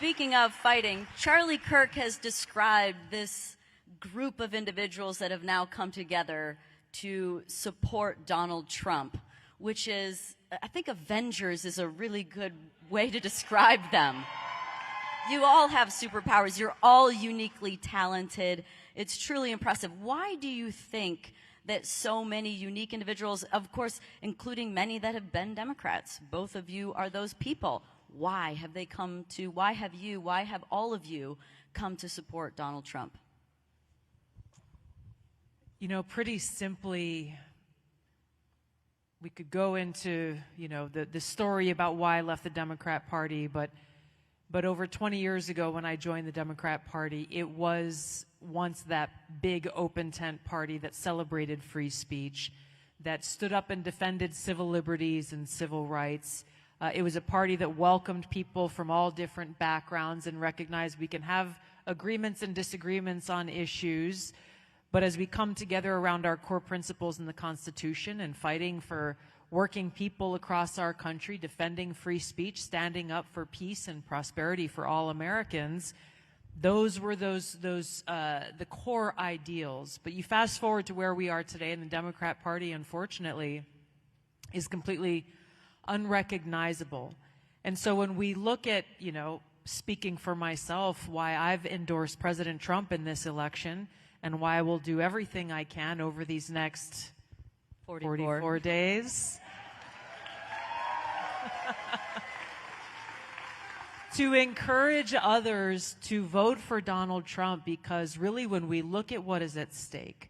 Speaking of fighting, Charlie Kirk has described this group of individuals that have now come together to support Donald Trump, which is, I think Avengers is a really good way to describe them. You all have superpowers. You're all uniquely talented. It's truly impressive. Why do you think that so many unique individuals, of course, including many that have been Democrats, both of you are those people? Why have all of you come to support Donald Trump? You know, pretty simply, we could go into, the story about why I left the Democrat Party, but over 20 years ago when I joined the Democrat Party, it was once that big open tent party that celebrated free speech, that stood up and defended civil liberties and civil rights. It was a party that welcomed people from all different backgrounds and recognized we can have agreements and disagreements on issues, but as we come together around our core principles in the Constitution and fighting for working people across our country, defending free speech, standing up for peace and prosperity for all Americans, those were the core ideals. But you fast forward to where we are today, and the Democrat Party, unfortunately, is completely unrecognizable. And so when we look at, speaking for myself, why I've endorsed President Trump in this election and why I will do everything I can over these next 44 days to encourage others to vote for Donald Trump, because really when we look at what is at stake,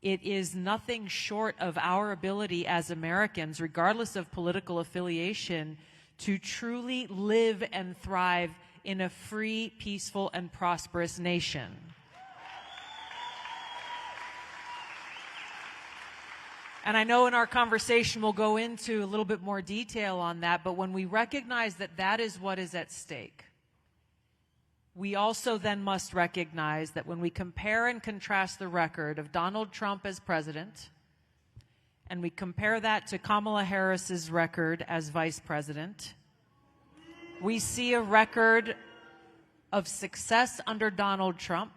it is nothing short of our ability as Americans, regardless of political affiliation, to truly live and thrive in a free, peaceful, and prosperous nation. And I know in our conversation we'll go into a little bit more detail on that, but when we recognize that that is what is at stake, we also then must recognize that when we compare and contrast the record of Donald Trump as president, and we compare that to Kamala Harris's record as vice president, we see a record of success under Donald Trump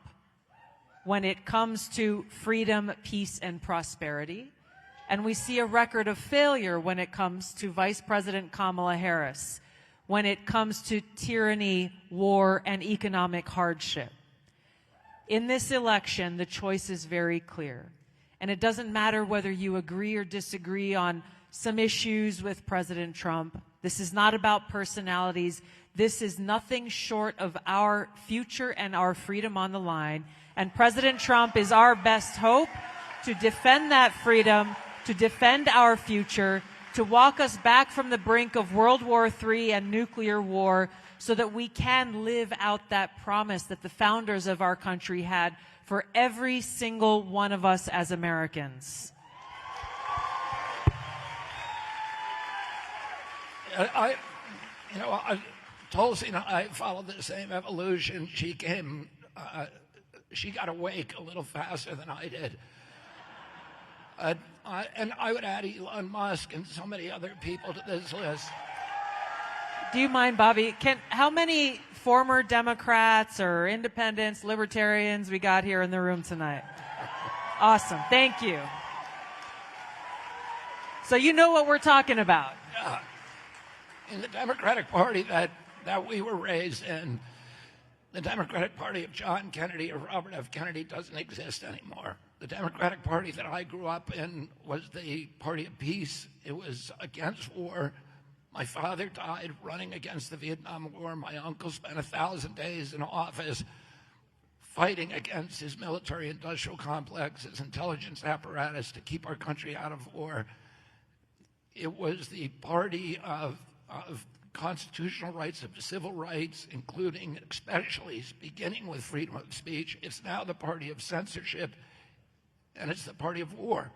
when it comes to freedom, peace, and prosperity. And we see a record of failure when it comes to Vice President Kamala Harris, when it comes to tyranny, war, and economic hardship. In this election, the choice is very clear. And it doesn't matter whether you agree or disagree on some issues with President Trump. This is not about personalities. This is nothing short of our future and our freedom on the line. And President Trump is our best hope to defend that freedom, to defend our future, to walk us back from the brink of World War III and nuclear war so that we can live out that promise that the founders of our country had for every single one of us as Americans. Tulsi and I followed the same evolution. She got awake a little faster than I did. And I would add Elon Musk and so many other people to this list. Do you mind, Bobby? How many former Democrats or independents, libertarians we got here in the room tonight? Awesome. Thank you. So you know what we're talking about. In the Democratic Party that we were raised in, the Democratic Party of John Kennedy or Robert F. Kennedy doesn't exist anymore. The Democratic Party that I grew up in was the party of peace. It was against war. My father died running against the Vietnam War. My uncle spent 1,000 days in office fighting against his military-industrial complex, his intelligence apparatus to keep our country out of war. It was the party of constitutional rights, of civil rights, including, especially, beginning with freedom of speech. It's now the party of censorship, and it's the party of war.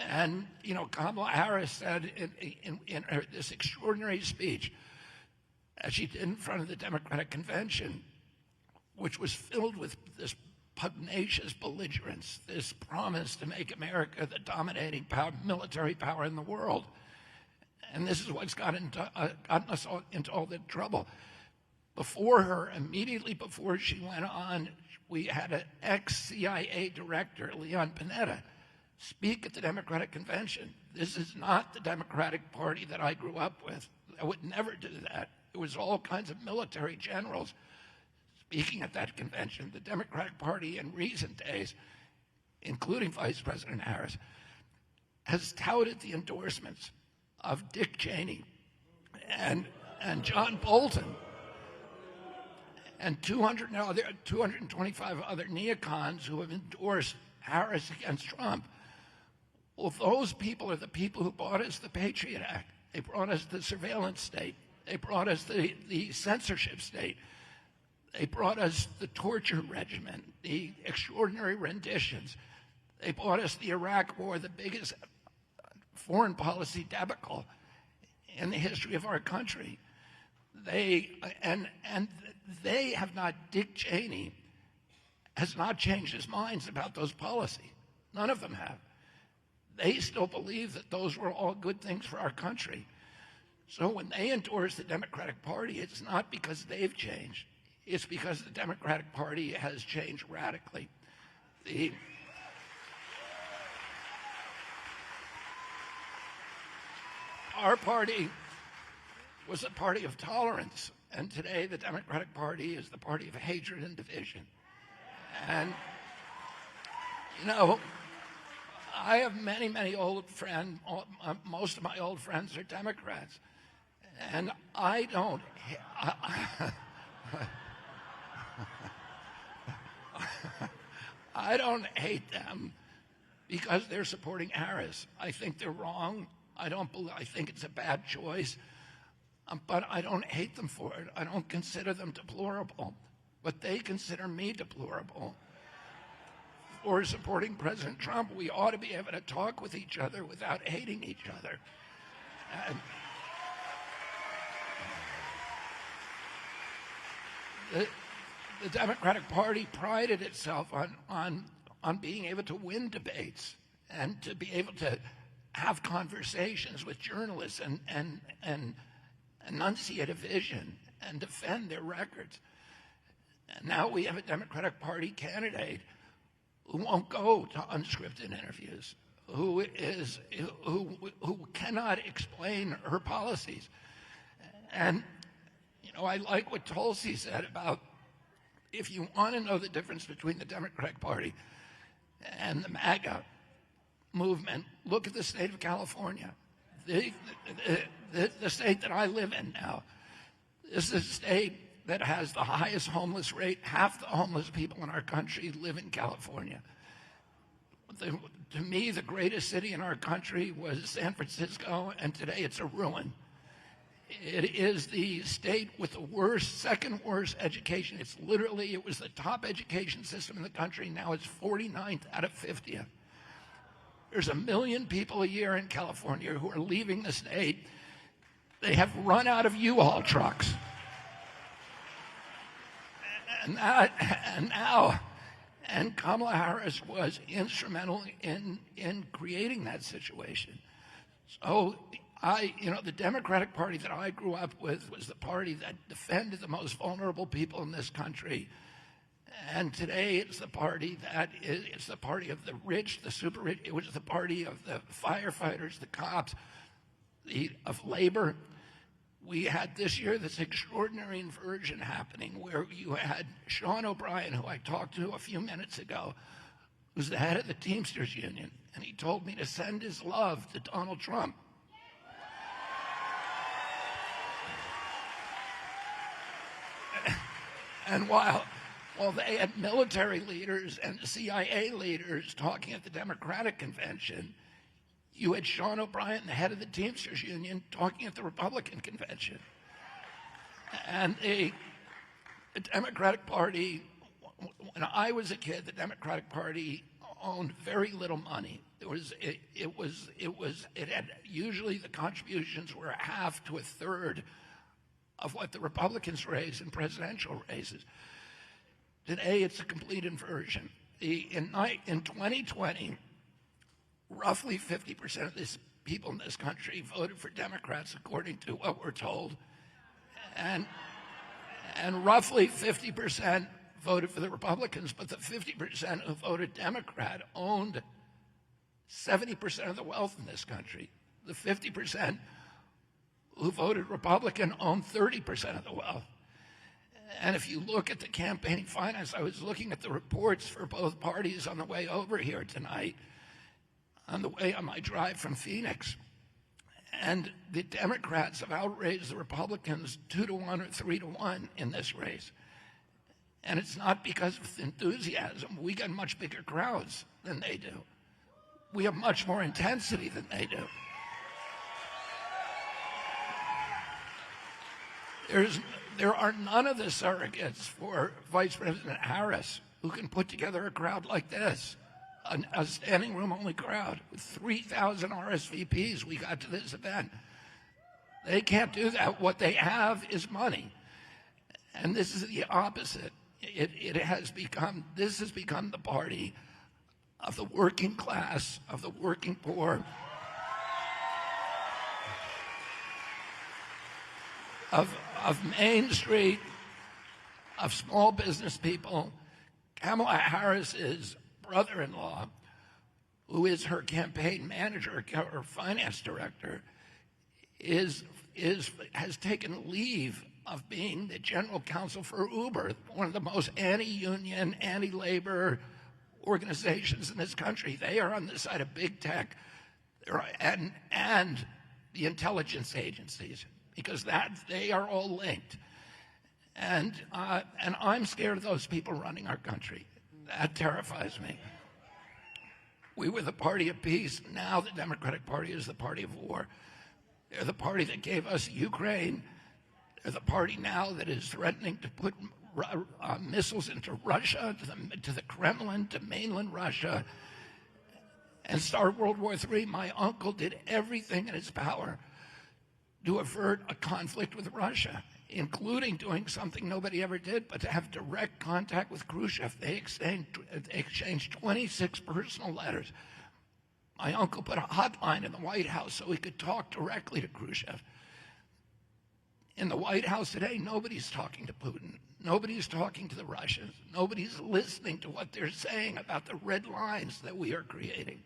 And, Kamala Harris said in this extraordinary speech, as she did in front of the Democratic Convention, which was filled with this pugnacious belligerence, this promise to make America the dominating military power in the world. And this is what's gotten us all into all the trouble. Before her, immediately before she went on, we had an ex-CIA director, Leon Panetta, speak at the Democratic Convention. This is not the Democratic Party that I grew up with. I would never do that. It was all kinds of military generals speaking at that convention. The Democratic Party in recent days, including Vice President Harris, has touted the endorsements of Dick Cheney and John Bolton and 225 other neocons who have endorsed Harris against Trump. Well, those people are the people who brought us the Patriot Act. They brought us the surveillance state. They brought us the censorship state. They brought us the torture regimen, the extraordinary renditions. They brought us the Iraq War, the biggest foreign policy debacle in the history of our country. They have not. Dick Cheney has not changed his minds about those policies. None of them have. They still believe that those were all good things for our country. So when they endorse the Democratic Party, it's not because they've changed. It's because the Democratic Party has changed radically. Our party was a party of tolerance, and today the Democratic Party is the party of hatred and division. And, you know, I have many, many old friends. Most of my old friends are Democrats. And I don't hate them because they're supporting Harris. I think they're wrong. I think it's a bad choice. But I don't hate them for it. I don't consider them deplorable. But they consider me deplorable for supporting President Trump. We ought to be able to talk with each other without hating each other. And the Democratic Party prided itself on being able to win debates and to be able to have conversations with journalists and enunciate a vision and defend their records. And now we have a Democratic Party candidate who won't go to unscripted interviews, who cannot explain her policies. And, you know, I like what Tulsi said about, if you want to know the difference between the Democratic Party and the MAGA movement, look at the state of California, the state that I live in now. This is a state that has the highest homeless rate. Half the homeless people in our country live in California. To me, the greatest city in our country was San Francisco, and today it's a ruin. It is the state with the second worst education. It was the top education system in the country. Now it's 49th out of 50th. There's 1 million people a year in California who are leaving the state. They have run out of U-Haul trucks. And Kamala Harris was instrumental in creating that situation. So the Democratic Party that I grew up with was the party that defended the most vulnerable people in this country. And today it's the party it's the party of the rich, the super rich. It was the party of the firefighters, the cops, of labor. We had this year this extraordinary inversion happening where you had Sean O'Brien, who I talked to a few minutes ago, who's the head of the Teamsters Union, and he told me to send his love to Donald Trump. And while they had military leaders and CIA leaders talking at the Democratic convention, you had Sean O'Brien, the head of the Teamsters Union, talking at the Republican convention. And the Democratic Party, when I was a kid, the Democratic Party owned very little money. It had usually the contributions were a half to a third of what the Republicans raised in presidential races. Today, it's a complete inversion. In 2020, roughly 50% of the people in this country voted for Democrats, according to what we're told. And And roughly 50% voted for the Republicans, but the 50% who voted Democrat owned 70% of the wealth in this country. The 50% who voted Republican owned 30% of the wealth. And if you look at the campaigning finance, I was looking at the reports for both parties on the way over here tonight, on the way on my drive from Phoenix. And the Democrats have outraised the Republicans 2-1 or 3-1 in this race. And it's not because of enthusiasm. We get much bigger crowds than they do. We have much more intensity than they do. There are none of the surrogates for Vice President Harris who can put together a crowd like this, a standing room only crowd with 3,000 RSVPs. We got to this event. They can't do that. What they have is money. And this is the opposite. This has become the party of the working class, of the working poor, of Main Street, of small business people. Kamala Harris's brother-in-law, who is her campaign manager or finance director, has taken leave of being the general counsel for Uber, one of the most anti-union, anti-labor organizations in this country. They are on the side of big tech and the intelligence agencies, because they are all linked. And I'm scared of those people running our country. That terrifies me. We were the party of peace. Now the Democratic Party is the party of war. They're the party that gave us Ukraine. They're the party now that is threatening to put missiles into Russia, to the Kremlin, to mainland Russia, and start World War III. My uncle did everything in his power to avert a conflict with Russia, including doing something nobody ever did, but to have direct contact with Khrushchev. They exchanged 26 personal letters. My uncle put a hotline in the White House so he could talk directly to Khrushchev. In the White House today, nobody's talking to Putin. Nobody's talking to the Russians. Nobody's listening to what they're saying about the red lines that we are creating.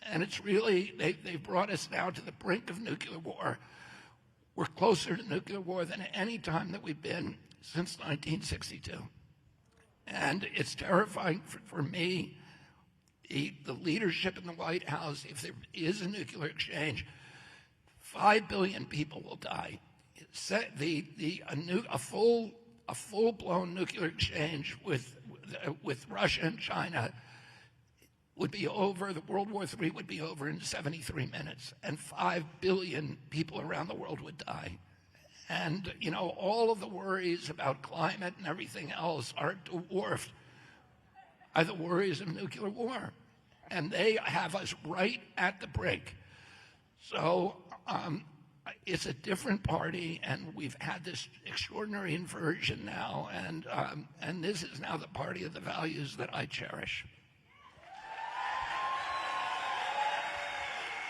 And it's really, they've brought us now to the brink of nuclear war. We're closer to nuclear war than any time that we've been since 1962. And it's terrifying for me, the leadership in the White House. If there is a nuclear exchange, 5 billion people will die. A full-blown nuclear exchange with Russia and China would be over. The World War III would be over in 73 minutes, and 5 billion people around the world would die. And, all of the worries about climate and everything else are dwarfed by the worries of nuclear war. And they have us right at the brink. So it's a different party, and we've had this extraordinary inversion now, and this is now the party of the values that I cherish.